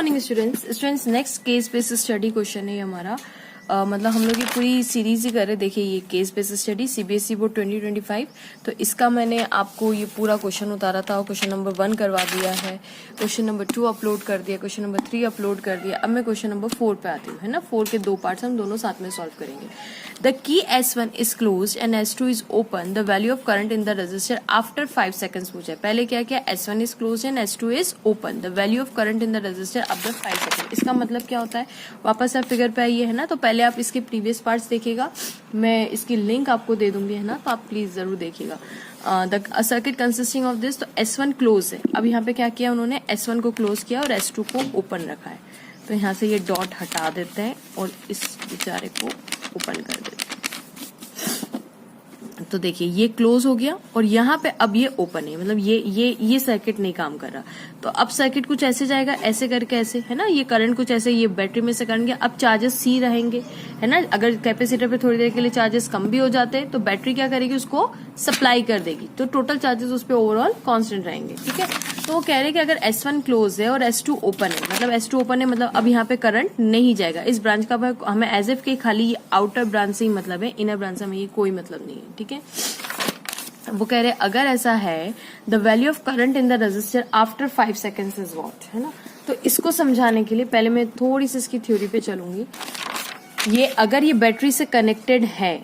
Morning students next case based study question है हमारा। मतलब हम लोग ये पूरी सीरीज ही कर रहे। देखिए ये case based study CBSE board 2025। तो इसका मैंने आपको ये पूरा क्वेश्चन उतारा था। क्वेश्चन नंबर 1 करवा दिया है, क्वेश्चन नंबर 2 अपलोड कर दिया, क्वेश्चन नंबर 3 अपलोड कर दिया। अब मैं क्वेश्चन नंबर 4 पे आती हूँ, है ना। 4 के 2 पार्ट्स हम दोनों साथ में सॉल्व करेंगे। The key S1 is close and S2 is open, the value of current in the register after 5 seconds पूछा है। पहले क्या किया, S1 is close and S2 is open, the value of current in the register after 5 second. इसका मतलब क्या होता है, वापस आप फिगर पे आइए, है ना। तो पहले आप इसके प्रीवियस पार्ट्स देखिएगा, मैं इसकी लिंक आपको दे दूंगी, है ना, तो आप प्लीज जरूर देखिएगा। The circuit consisting of this, तो S1 क्लोज है। अब यहाँ पे क्या किया उन्होंने, S1 को क्लोज किया और S2 को ओपन रखा है। तो यहाँ से ये डॉट हटा देते हैं और इस बेचारे को ओपन कर देते हैं। तो देखिए ये क्लोज हो गया और यहाँ पे अब ये ओपन है, मतलब ये सर्किट नहीं काम कर रहा। तो अब सर्किट कुछ ऐसे जाएगा, ऐसे करके ऐसे, है ना। ये करंट कुछ ऐसे, ये बैटरी में से करंट गया। अब चार्जेस सी रहेंगे, है ना। अगर कैपेसिटर पे थोड़ी देर के लिए चार्जेस कम भी हो जाते हैं तो बैटरी क्या करेगी, उसको सप्लाई कर देगी। तो टोटल चार्जेस उस पर ओवरऑल कांस्टेंट रहेंगे, ठीक है। तो वो कह रहे हैं कि अगर S1 क्लोज है और S2 ओपन है, मतलब S2 ओपन है, मतलब अब यहाँ पे करंट नहीं जाएगा। इस ब्रांच का हमें एज एफ के खाली आउटर ब्रांच से ही मतलब है, इनर ब्रांच से हमें ये कोई मतलब नहीं है, ठीक है। वो कह रहे अगर ऐसा है, the value of current in the register after 5 seconds is what, है ना। तो इसको समझाने के लिए पहले मैं थोड़ी सी इसकी थ्योरी पे चलूंगी। ये अगर ये बैटरी से कनेक्टेड है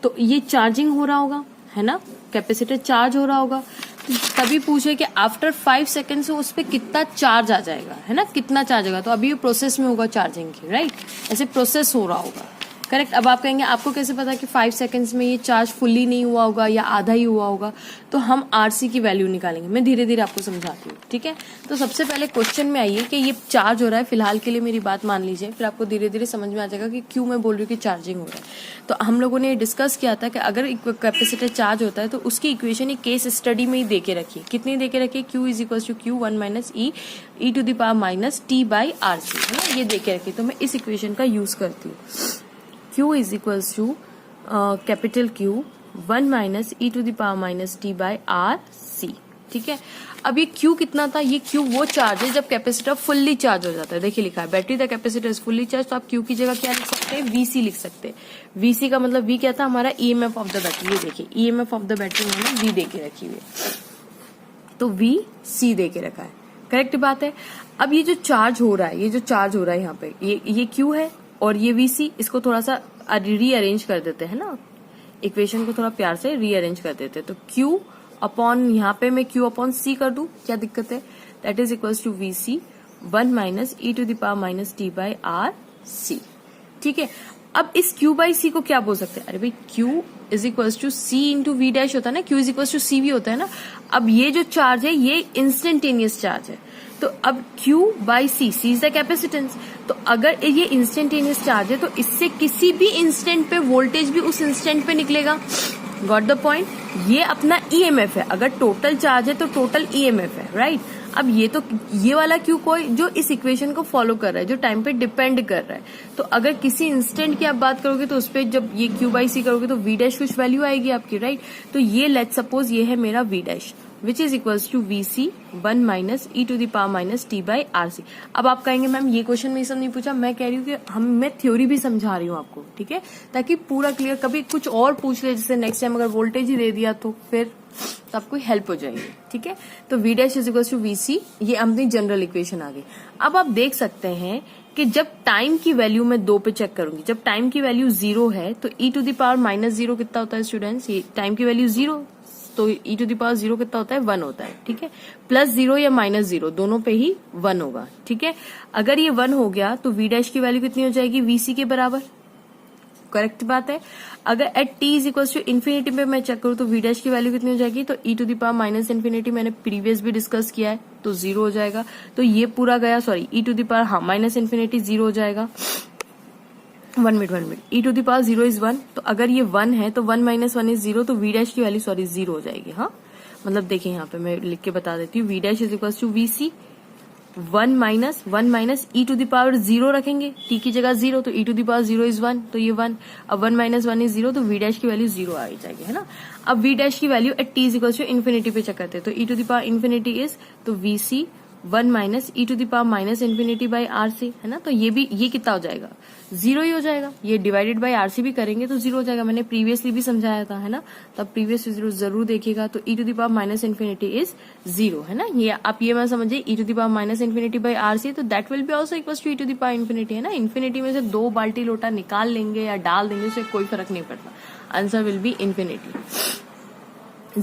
तो ये चार्जिंग हो रहा होगा, है ना, कैपेसिटर चार्ज हो रहा होगा। तो तभी पूछे कि आफ्टर 5 सेकेंड से उस पर कितना चार्ज आ जाएगा, है ना, कितना चार्ज होगा। तो अभी ये प्रोसेस में होगा चार्जिंग की, राइट, ऐसे प्रोसेस हो रहा होगा, करेक्ट। अब आप कहेंगे आपको कैसे पता कि 5 सेकंड्स में ये चार्ज फुल्ली नहीं हुआ होगा या आधा ही हुआ होगा। तो हम आरसी की वैल्यू निकालेंगे, मैं धीरे धीरे आपको समझाती हूँ, ठीक है। तो सबसे पहले क्वेश्चन में आइए कि ये चार्ज हो रहा है, फिलहाल के लिए मेरी बात मान लीजिए, फिर आपको धीरे धीरे समझ में आ जाएगा कि क्यों मैं बोल रही हूँ कि चार्जिंग हो रहा है। तो हम लोगों ने डिस्कस किया था कि अगर कैपेसिटर चार्ज होता है तो उसकी इक्वेशन एक केस स्टडी में ही दे के रखिए। कितनी दे के रखिए, Q is equal to Q1 minus e to the power minus T by RC, है ना, ये दे के रखिए। तो मैं इस इक्वेशन का यूज करती हूँ। Q is equals to capital Q 1 minus e to the power minus T by RC, ठीक है। अब ये Q कितना था, ये Q वो चार्ज है जब कैपेसिटर फुल्ली चार्ज हो जाता है। देखिए लिखा है battery the capacitor is fully charge, तो आप Q की जगह क्या लिख सकते हैं, VC लिख सकते हैं। VC का मतलब V क्या था, हमारा EMF ऑफ द बैटरी। ये देखिए EMF ऑफ द बैटरी मैंने V दे के रखी हुई है, तो VC दे के रखा है, करेक्ट बात है। अब ये जो चार्ज हो रहा है, ये जो चार्ज हो रहा है यहाँ पे, ये Q है और ये VC, इसको थोड़ा सा रीअरेंज कर देते हैं ना, इक्वेशन को थोड़ा प्यार से रीअरेंज कर देते हैं। तो Q अपॉन, यहाँ पे मैं Q अपॉन C कर दूं, क्या दिक्कत है, that is equals to VC 1 minus e to the power minus T by RC, ठीक है। अब इस Q बाई C को क्या बोल सकते हैं, अरे भाई Q is equals to C into V dash होता है ना, Q is equals to CV होता है ना। अब ये जो चार्ज है ये इंस्टेंटेनियस चार्ज है, तो अब Q by C is the capacitance. तो अगर ये इंस्टेंटेनियस चार्ज है तो इससे किसी भी इंस्टेंट पे वोल्टेज भी उस इंस्टेंट पे निकलेगा। Got the point. ये अपना EMF है, अगर टोटल चार्ज है तो टोटल EMF है, राइट। अब ये वाला Q कोई जो इस इक्वेशन को फॉलो कर रहा है, जो टाइम पे डिपेंड कर रहा है। तो अगर किसी इंस्टेंट की आप बात करोगे तो उस पर जब ये Q बाई C करोगे तो V डैश कुछ वैल्यू आएगी आपकी, राइट। तो ये लेट सपोज ये है मेरा V dash which is equals to VC 1 minus e to the power minus T by RC। अब आप कहेंगे मैम ये क्वेश्चन में सब नहीं पूछा, मैं कह रही हूँ कि मैं थ्योरी भी समझा रही हूँ आपको, ठीक है, ताकि पूरा क्लियर। कभी कुछ और पूछ ले, जैसे नेक्स्ट टाइम अगर वोल्टेज ही दे दिया तो फिर तो आपको हेल्प हो जाएगी, ठीक है। तो V dash is equals to VC, ये अपनी जनरल इक्वेशन आ गई। अब आप देख सकते हैं कि जब टाइम की वैल्यू मैं 2 पे चेक करूंगी, जब टाइम की वैल्यू 0 है तो e to the power minus 0 कितना होता है स्टूडेंट्स, ये टाइम की वैल्यू 0, तो ई टू द पावर 0 कितना होता है, 1 होता है, ठीक है। प्लस 0 या माइनस 0 दोनों पे ही 1 होगा, ठीक है। अगर ये 1 हो गया तो V डैश की वैल्यू कितनी हो जाएगी, VC के बराबर, करेक्ट बात है। अगर at t is equal to infinity पे मैं चेक करूँ तो V डैश की वैल्यू कितनी हो जाएगी, तो e to the power minus infinity, मैंने प्रीवियस भी डिस्कस किया है, तो 0 हो जाएगा। तो ये पूरा गया, sorry e to the power, हाँ, माइनस इन्फिनिटी 0 हो जाएगा। 1 minute, e to the power 0 is 1, तो अगर ये 1 है तो 1 माइनस 1 इज 0, तो V डैश की वैल्यू सॉरी 0 हो जाएगी। हाँ, मतलब देखिए यहाँ पे मैं लिख के बता देती हूँ, V dash is equal to VC 1 minus e to the power 0 रखेंगे, t की जगह 0, तो e to the power 0 is 1, तो ये 1। अब 1 माइनस 1 इज 0, तो V डैश की वैल्यू 0 आ जाएगी, है ना। अब V डैश की value at t is equal to infinity पे चेक करते हैं, तो e to the power infinity is, तो VC 1 minus e to the power minus infinity by RC, है ना। तो ये कितना हो जाएगा, 0 ही हो जाएगा। ये डिवाइडेड बाई आरसी भी करेंगे तो 0 हो जाएगा, मैंने प्रीवियसली भी समझाया था, है ना। तो आप प्रीवियस जरूर देखिएगा। तो e to the power minus infinity is 0, है ना। ये आप ये मैं समझिए e to the power minus infinity by RC, तो that will be also equal to e to the power infinity, है ना। इन्फिनिटी में से 2 बाल्टी लोटा निकाल लेंगे या डाल देंगे, उससे कोई फर्क नहीं पड़ता, आंसर विल बी इन्फिनिटी।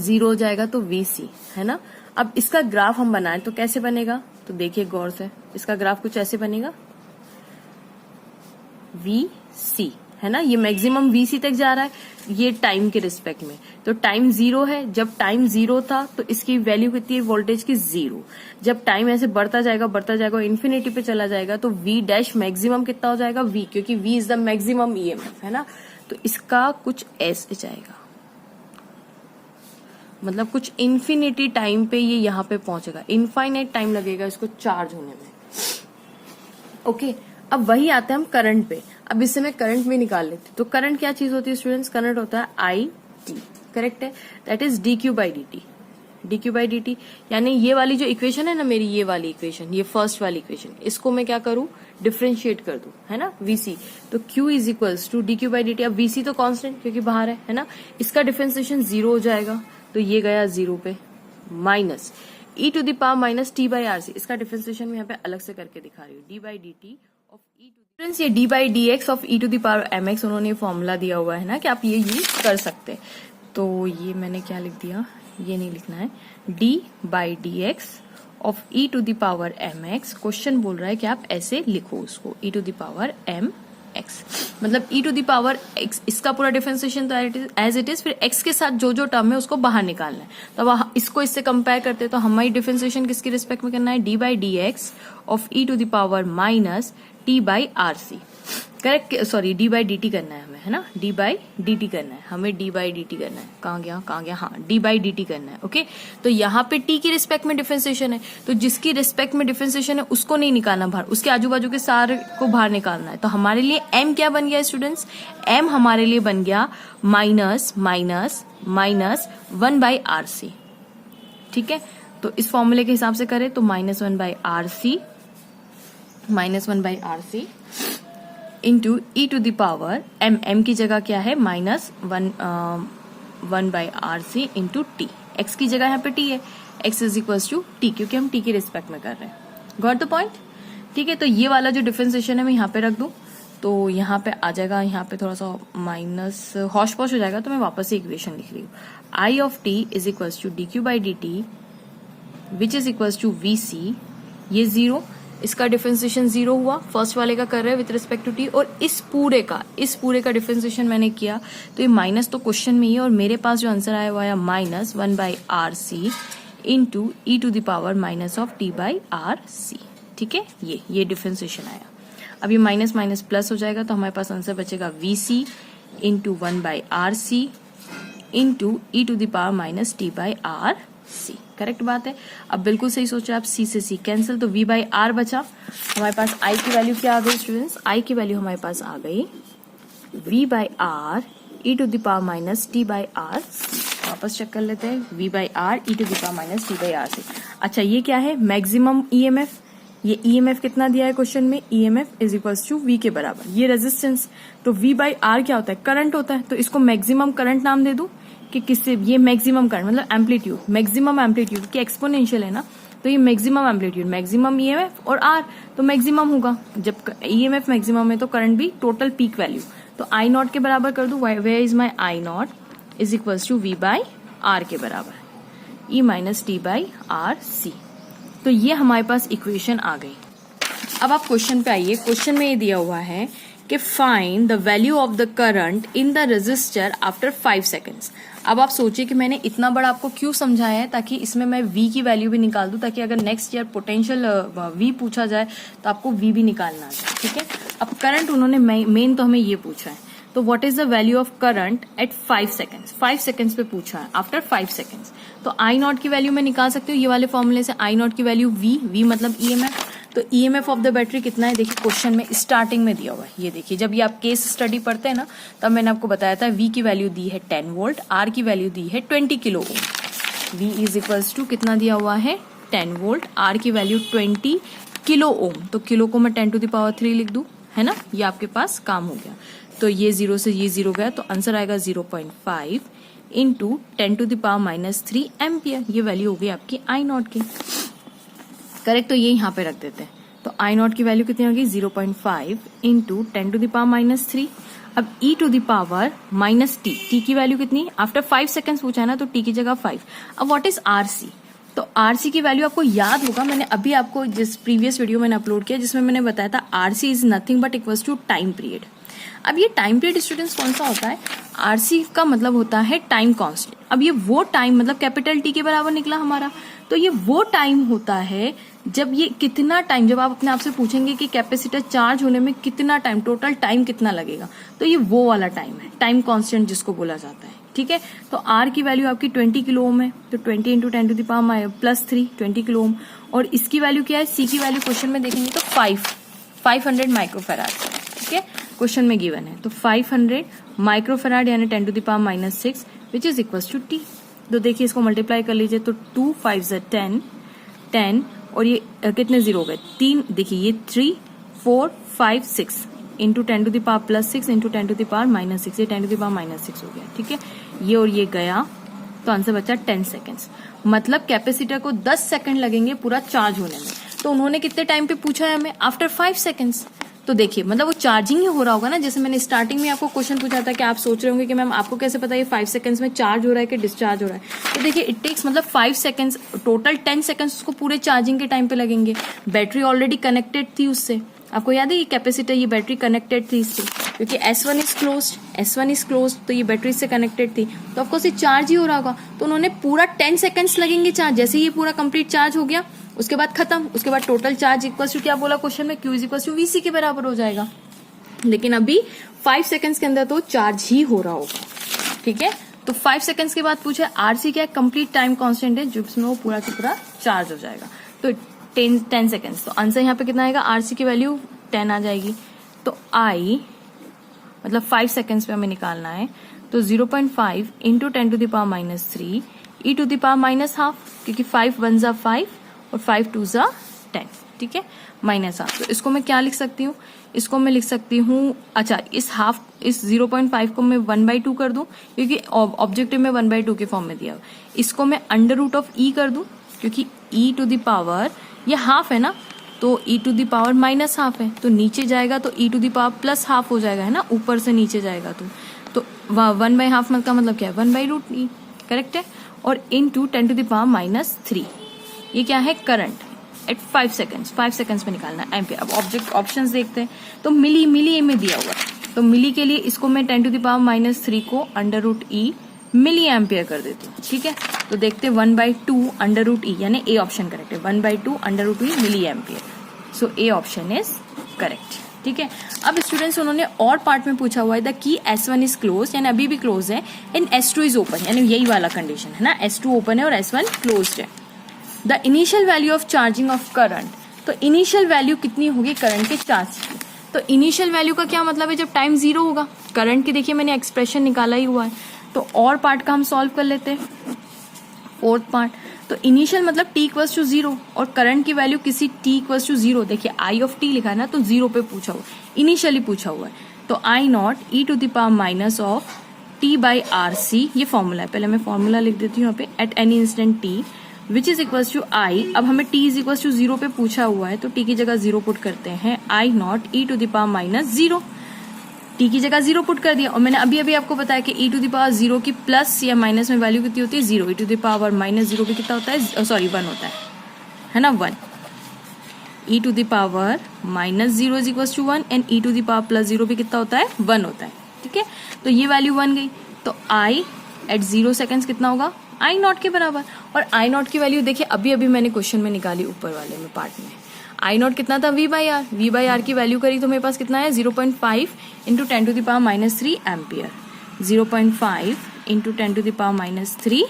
0 हो जाएगा तो VC, है ना। अब इसका ग्राफ हम बनाएं तो कैसे बनेगा, तो देखिए गौर से, इसका ग्राफ कुछ ऐसे बनेगा, VC, है ना। ये मैक्सिमम VC तक जा रहा है, ये टाइम के रिस्पेक्ट में। तो टाइम 0 है, जब टाइम 0 था तो इसकी वैल्यू कितनी है वोल्टेज की, 0। जब टाइम ऐसे बढ़ता जाएगा इन्फिनिटी पे चला जाएगा तो V डैश मैक्सिमम कितना हो जाएगा, V, क्योंकि V is the maximum EMF, है ना। तो इसका कुछ ऐसे जाएगा, मतलब कुछ इन्फिनिटी टाइम पे ये यहाँ पे पहुंचेगा, इनफाइनाइट टाइम लगेगा इसको चार्ज होने में। ओके, अब वही आते हैं हम करंट पे। अब इससे मैं करंट भी निकाल लेती। तो करंट क्या चीज होती है स्टूडेंट्स, करंट होता है IT, करेक्ट है, that is DQ by DT, DQ by DT। यानी ये वाली जो इक्वेशन है ना मेरी, ये वाली इक्वेशन, ये फर्स्ट वाली इक्वेशन, इसको मैं क्या करूं, डिफरेंशिएट कर दूं, है ना, VC। तो Q is equals to DQ by DT। अब VC तो कांस्टेंट क्योंकि बाहर है ना, इसका डिफरेंशिएशन 0 हो जाएगा, तो ये गया 0 पे, minus e to the power minus T by RC. इसका डिफरेंशिएशन मैं यहाँ पे अलग से करके दिखा रही हूँ, d by d t of e to, friends ये d by d x of e to the power m x उन्होंने फॉर्मूला दिया हुआ है ना कि आप ये यूज कर सकते हैं। तो ये मैंने क्या लिख दिया, ये नहीं लिखना है, d by d x of e to the power m x. Question बोल रहा है कि आप ऐसे लिखो उसको, e to the power m x, मतलब e to the power x, इसका पूरा डिफरेंशिएशन तो एज इट इज, फिर एक्स के साथ जो जो टर्म है उसको बाहर निकालना है। तो अब इसको इससे कंपेयर करते हैं तो हमारी डिफरेंशिएशन किसके रिस्पेक्ट में करना है, d by d x of e to the power minus T by are C, correct, sorry d by d t करना है हमें, है ना, डी बाई डी टी करना है हमें, डी बाई डी टी करना है, कहाँ गया, हाँ डी बाई डी टी करना है। ओके, तो यहाँ पे टी की रिस्पेक्ट में डिफरेंशिएशन है, तो जिसकी रिस्पेक्ट में डिफरेंशिएशन है उसको नहीं निकालना बाहर, उसके आजू बाजू के सारे को बाहर निकालना है। तो हमारे लिए एम क्या बन गया स्टूडेंट्स, एम हमारे लिए बन गया minus minus minus 1 by are C, ठीक है। तो इस फॉर्मूले के हिसाब से करें तो minus 1 by are C, minus 1 by are C into e to the power M, M की जगह क्या है minus 1 by are C into T, X की जगह यहाँ पे टी है, X is equals to T, क्योंकि हम टी की रिस्पेक्ट में कर रहे हैं। गॉट द पॉइंट, ठीक है। तो ये वाला जो डिफरेंशिएशन है मैं यहाँ पे रख दूं तो यहाँ पे आ जाएगा, यहाँ पे थोड़ा सा माइनस हॉश पॉश हो जाएगा, तो मैं वापस से इक्वेशन लिख रही हूँ, i of t is equals to d q by d t which is equals to v c, ये 0, इसका डिफरेंशिएशन 0 हुआ, फर्स्ट वाले का कर रहे हैं विद रिस्पेक्ट टू टी, और इस पूरे का डिफरेंशिएशन मैंने किया तो ये माइनस तो क्वेश्चन में ही है, और मेरे पास जो आंसर आया हुआ है minus 1 by are C into e to the power minus of T by are C, ठीक है। ये डिफरेंशिएशन आया। अब ये माइनस माइनस प्लस हो जाएगा तो हमारे पास आंसर बचेगा V C into 1 by are C into e to the power minus T by are C, correct बात है। अब बिल्कुल सही सोचा आप, सी से सी कैंसिल, तो वी बाई आर बचा। हमारे पास आई की वैल्यू क्या आ गई स्टूडेंट्स, आई की वैल्यू हमारे पास आ गई V by R e to the power minus T by are C. वापस चेक कर लेते हैं, V by R e to the power minus T by are C. अच्छा ये क्या है, मैक्सिमम ईएमएफ, ये ईएमएफ कितना दिया है क्वेश्चन में, EMF is equals to V के बराबर, ये रेजिस्टेंस, तो वी बाई आर क्या होता है, करंट होता है, तो इसको मैक्सिमम करंट नाम दे दूं कि किससे, ये मैक्सिमम करंट मतलब एम्पलीट्यूड, मैक्सिमम एम्पलीट्यूड की एक्सपोनेंशियल है ना, तो ये मैक्सिमम एम्पलीट्यूड, मैक्सिमम ईएमएफ और आर तो मैक्सिमम होगा, जब ईएमएफ मैक्सिमम है तो करंट भी टोटल पीक वैल्यू, तो आई नॉट के बराबर कर दूं, where is my i not is equals to v by r के बराबर, e minus T by are c. तो ये हमारे पास इक्वेशन आ गई। अब आप क्वेश्चन पे आइए, क्वेश्चन में ये दिया हुआ है कि find the value of the current in the resistor after 5 seconds. अब आप सोचिए कि मैंने इतना बड़ा आपको क्यों समझाया है, ताकि इसमें मैं V की वैल्यू भी निकाल दूं, ताकि अगर नेक्स्ट ईयर पोटेंशियल V पूछा जाए तो आपको V भी निकालना है, ठीक है। अब करंट उन्होंने मेन तो हमें ये पूछा है, तो what is the value of current eight 5 seconds, 5 seconds पे पूछा है, आफ्टर 5 सेकेंड्स। तो आई नॉट की वैल्यू मैं निकाल सकती हूँ ये वाले फॉर्मूले से, आई नॉट की वैल्यू V मतलब ईएमएफ, तो ईएमएफ ऑफ द बैटरी कितना है, देखिए क्वेश्चन में स्टार्टिंग में दिया हुआ है, ये देखिए जब ये आप केस स्टडी पढ़ते हैं ना तब मैंने आपको बताया था, V की वैल्यू दी है 10 वोल्ट, R की वैल्यू दी है 20 kilo ohm, V is equals to कितना दिया हुआ है 10 वोल्ट, R की वैल्यू 20 किलो ओम, तो किलो को मैं 10 to the power 3 लिख दूं, है ना, ये आपके पास काम हो गया। तो ये 0 से ये 0 गया, तो आंसर आएगा 0.5 into 10 to the power -3 ampere. ये वैल्यू हो गई आपकी आई नॉट की, करेक्ट। तो ये यहाँ पे रख देते हैं, तो आई नॉट की वैल्यू कितनी होगी 0.5 इंटू 10 to the power -3। अब e to the power -t, t की वैल्यू कितनी, आफ्टर 5 सेकेंड्स पूछा है ना, तो t की जगह 5। अब व्हाट इज RC, तो RC की वैल्यू आपको याद होगा, मैंने अभी आपको जिस प्रीवियस वीडियो मैंने अपलोड किया जिसमें मैंने बताया था RC is nothing but equals to time period. अब ये टाइम पीरियड स्टूडेंट्स कौन सा होता है, RC का मतलब होता है टाइम कांस्टेंट। अब ये वो टाइम मतलब कैपिटल T के बराबर निकला हमारा, तो ये वो टाइम होता है जब ये कितना टाइम, जब आप अपने आप से पूछेंगे कि कैपेसिटर चार्ज होने में कितना टाइम, टोटल टाइम कितना लगेगा, तो ये वो वाला टाइम है, टाइम कांस्टेंट जिसको बोला जाता है, ठीक है। तो R की वैल्यू आपकी 20 किलो ओम है, तो 20 into 10 to the power +3 20 kilo ओम, और इसकी वैल्यू क्या है, C की वैल्यू क्वेश्चन में देखेंगे तो 500 माइक्रोफैराड, ठीक है, क्वेश्चन में गिवन है। तो 500 माइक्रोफैराड यानी 10 to the power -6 which is equal to T। तो देखिए इसको मल्टीप्लाई कर लीजिए, तो 2 5 10 और ये कितने जीरो हो गए, 3, देखिए ये 3 4 5 6 into 10 to the power +6 into 10 to the power -6, ये 10 to the power -6 हो गया, ठीक है। ये और ये गया, तो आंसर बचा 10 सेकेंड्स, मतलब कैपेसिटर को 10 सेकंड लगेंगे पूरा चार्ज होने में। तो उन्होंने कितने टाइम पे पूछा है हमें, आफ्टर 5 सेकेंड्स। तो देखिए मतलब वो चार्जिंग ही हो रहा होगा ना, जैसे मैंने स्टार्टिंग में आपको क्वेश्चन पूछा था कि आप सोच रहे होंगे कि मैम आपको कैसे पता ये 5 सेकंड्स में चार्ज हो रहा है कि डिस्चार्ज हो रहा है। तो देखिए इट टेक्स मतलब 5 सेकंड्स, टोटल 10 सेकंड्स उसको पूरे चार्जिंग के टाइम पे लगेंगे। बैटरी ऑलरेडी कनेक्टेड थी उससे, आपको याद है ये कैपेसिटर, ये बैटरी कनेक्टेड थी इससे, क्योंकि S1 इज क्लोज्ड, तो ये बैटरी से कनेक्टेड थी, तो ऑफकोर्स ये चार्ज ही हो रहा होगा। तो उन्होंने पूरा 10 सेकंड्स लगेंगे चार्ज, जैसे ये पूरा कंप्लीट चार्ज हो गया उसके बाद खत्म, उसके बाद टोटल चार्ज इक्वल टू क्या बोला क्वेश्चन में, Q is equal to VC के बराबर हो जाएगा। लेकिन अभी 5 सेकंड्स के अंदर तो चार्ज ही हो रहा होगा, ठीक है। तो 5 सेकंड्स के बाद पूछे RC क्या है, कंप्लीट टाइम कांस्टेंट है जिसमें वो पूरा का पूरा चार्ज हो जाएगा। तो 10 सेकंड्स, तो आंसर यहाँ पे कितना आएगा, RC की वैल्यू 10 आ जाएगी। तो I मतलब 5 सेकंड्स पे हमें निकालना है, तो 0.5 into 10 to the power -3 e to the power -12, क्योंकि 5 1 जा 5 और 5 2 जा 10, ठीक है, -12। तो इसको मैं क्या लिख सकती हूँ, इसको मैं लिख सकती हूँ, अच्छा इस 0.5 को मैं 1/2 कर दूं, क्योंकि ऑब्जेक्टिव में 1/2 के फॉर्म में दिया। इसको मैं √E कर दूं, क्योंकि e to the power ये हाफ है ना, तो e to the power -12 है, तो नीचे जाएगा तो e to the power +12 हो जाएगा, है ना, ऊपर से नीचे जाएगा तो 1/2 का मतलब क्या है, 1/√E, करेक्ट है। और इंटू 10 to the power -3, ये क्या है, करंट एट 5 सेकंड्स में निकालना एम्पियर। अब ऑप्शंस देखते हैं, तो मिली में दिया हुआ है, तो मिली के लिए इसको मैं 10 to the power -3 को √E मिली एम्पियर कर देती हूँ, ठीक है। तो देखते 1/2 √E, यानी ए ऑप्शन करेक्ट है, 1/2 √E milli ampere. So A option is correct, ठीक है। अब स्टूडेंट्स उन्होंने और पार्ट में पूछा हुआ है the key S1 is close, यानी अभी भी क्लोज है, एंड S2 इज ओपन, यानी यही वाला कंडीशन है ना, S2 ओपन है और S1 क्लोज्ड है। The initial value of charging of current, तो इनिशियल वैल्यू कितनी होगी करंट के चार्ज की। तो इनिशियल वैल्यू का क्या मतलब है, जब टाइम 0 होगा। करंट की देखिए मैंने एक्सप्रेशन निकाला ही हुआ है, तो और पार्ट का हम सॉल्व कर लेते हैं, फोर्थ पार्ट। तो इनिशियल मतलब t इक्वल्स टू 0 और करंट की वैल्यू किसी t इक्वल्स टू 0, देखिए I ऑफ t लिखा है ना, तो 0 पे पूछा हुआ, इनिशियली पूछा हुआ है। तो I nought e to the power minus of t by RC, ये फॉर्मूला है, पहले मैं फॉर्मूला लिख देती हूँ यहाँ पे, at any instant t which is equals to I। अब हमें t इज इक्वल्स टू 0 पे पूछा हुआ है, तो t की जगह 0 पुट करते हैं, I nought e to the power -0, t की जगह 0 पुट कर दिया। और मैंने अभी आपको बताया कि e to the power 0 की प्लस या माइनस में वैल्यू कितनी होती है, 0। e to the power -0 भी कितना होता है, सॉरी 1 होता है ना, 1। e to the power -0 is equals to 1 and e to the power +0 भी कितना होता है, 1 होता है, ठीक है। तो ये वैल्यू 1 गई, तो I एट 0 सेकेंड्स कितना होगा, I नॉट के बराबर। और I नॉट की वैल्यू देखिए अभी मैंने क्वेश्चन में निकाली ऊपर वाले में पार्ट में, I नॉट कितना था, V/R की वैल्यू करी तो मेरे पास कितना है, 0.5 into 10 to the power -3 ampere, 0.5 into 10 to the power -3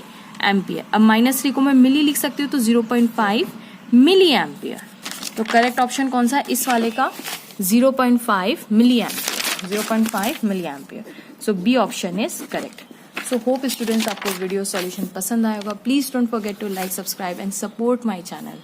ampere. अब -3 को मैं मिली लिख सकती हूँ, तो 0.5 मिली एम्पियर। तो करेक्ट ऑप्शन कौन सा है इस वाले का, 0.5 milli ampere, 0.5 milli ampere. So B option is correct. So hope students आपको वीडियो सॉल्यूशन पसंद आएगा. Please don't forget to like, subscribe and support my channel.